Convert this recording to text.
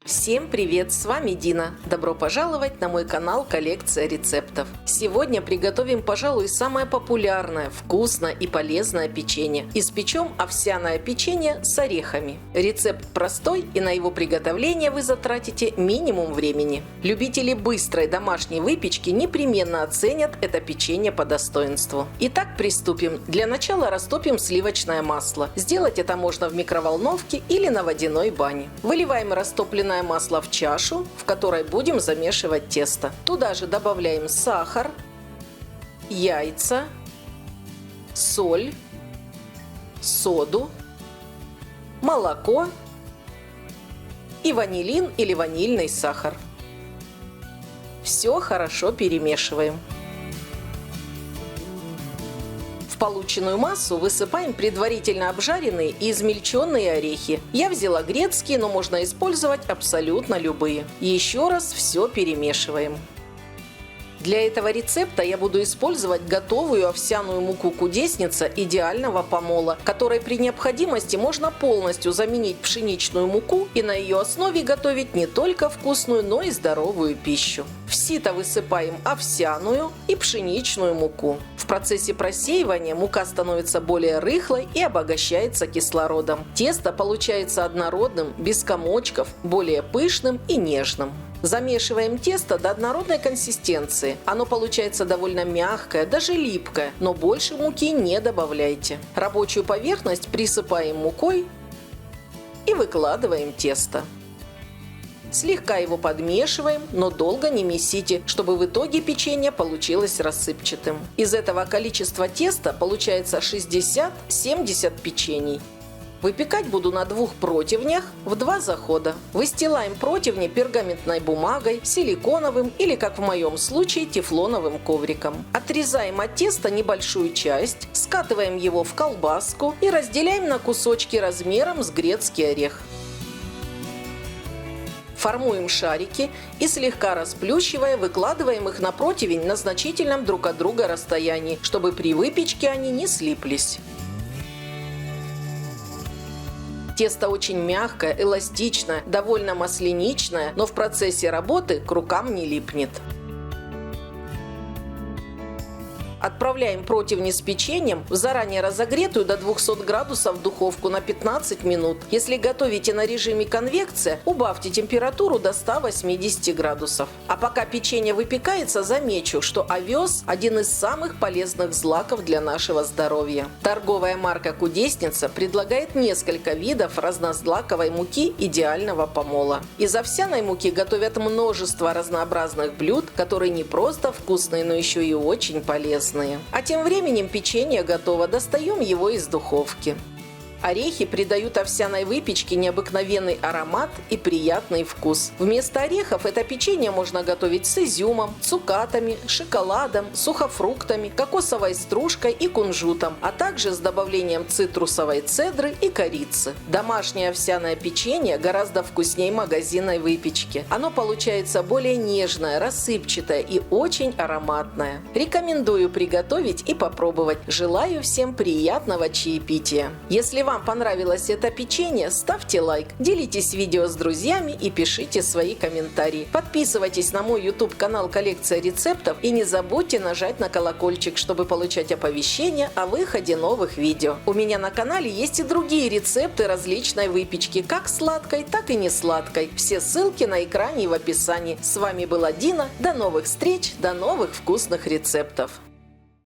Всем привет, с вами Дина. Добро пожаловать на мой канал «Коллекция рецептов». Сегодня приготовим, пожалуй, самое популярное, вкусное и полезное печенье. Испечем овсяное печенье с орехами. Рецепт простой, и на его приготовление вы затратите минимум времени. Любители быстрой домашней выпечки непременно оценят это печенье по достоинству. Итак, приступим. Для начала растопим сливочное масло. Сделать это можно в микроволновке или на водяной бане. Выливаем растопленное масло в чашу, в которой будем замешивать тесто. Туда же добавляем сахар, яйца, соль, соду, молоко и ванилин или ванильный сахар. Все хорошо перемешиваем. В полученную массу высыпаем предварительно обжаренные и измельченные орехи. Я взяла грецкие, но можно использовать абсолютно любые. Еще раз все перемешиваем. Для этого рецепта я буду использовать готовую овсяную муку кудесница идеального помола, которой при необходимости можно полностью заменить пшеничную муку и на ее основе готовить не только вкусную, но и здоровую пищу. В сито высыпаем овсяную и пшеничную муку. В процессе просеивания мука становится более рыхлой и обогащается кислородом. Тесто получается однородным, без комочков, более пышным и нежным. Замешиваем тесто до однородной консистенции. Оно получается довольно мягкое, даже липкое, но больше муки не добавляйте. Рабочую поверхность присыпаем мукой и выкладываем тесто. Слегка его подмешиваем, но долго не месите, чтобы в итоге печенье получилось рассыпчатым. Из этого количества теста получается 60-70 печений. Выпекать буду на двух противнях в 2 захода. Выстилаем противни пергаментной бумагой, силиконовым или, как в моем случае, тефлоновым ковриком. Отрезаем от теста небольшую часть, скатываем его в колбаску и разделяем на кусочки размером с грецкий орех. Формуем шарики и, слегка расплющивая, выкладываем их на противень на значительном друг от друга расстоянии, чтобы при выпечке они не слиплись. Тесто очень мягкое, эластичное, довольно масляничное, но в процессе работы к рукам не липнет. Отправляем противни с печеньем в заранее разогретую до 200 градусов духовку на 15 минут. Если готовите на режиме конвекция, убавьте температуру до 180 градусов. А пока печенье выпекается, замечу, что овес – один из самых полезных злаков для нашего здоровья. Торговая марка «Кудесница» предлагает несколько видов разнозлаковой муки идеального помола. Из овсяной муки готовят множество разнообразных блюд, которые не просто вкусные, но еще и очень полезные. А тем временем печенье готово, достаем его из духовки. Орехи придают овсяной выпечке необыкновенный аромат и приятный вкус. Вместо орехов это печенье можно готовить с изюмом, цукатами, шоколадом, сухофруктами, кокосовой стружкой и кунжутом, а также с добавлением цитрусовой цедры и корицы. Домашнее овсяное печенье гораздо вкуснее магазинной выпечки. Оно получается более нежное, рассыпчатое и очень ароматное. Рекомендую приготовить и попробовать. Желаю всем приятного чаепития. Если вам понравилось это печенье, ставьте лайк, делитесь видео с друзьями и пишите свои комментарии. Подписывайтесь на мой YouTube канал «Коллекция рецептов» и не забудьте нажать на колокольчик, чтобы получать оповещения о выходе новых видео. У меня на канале есть и другие рецепты различной выпечки, как сладкой, так и не сладкой. Все ссылки на экране и в описании. С вами была Дина. До новых встреч, до новых вкусных рецептов.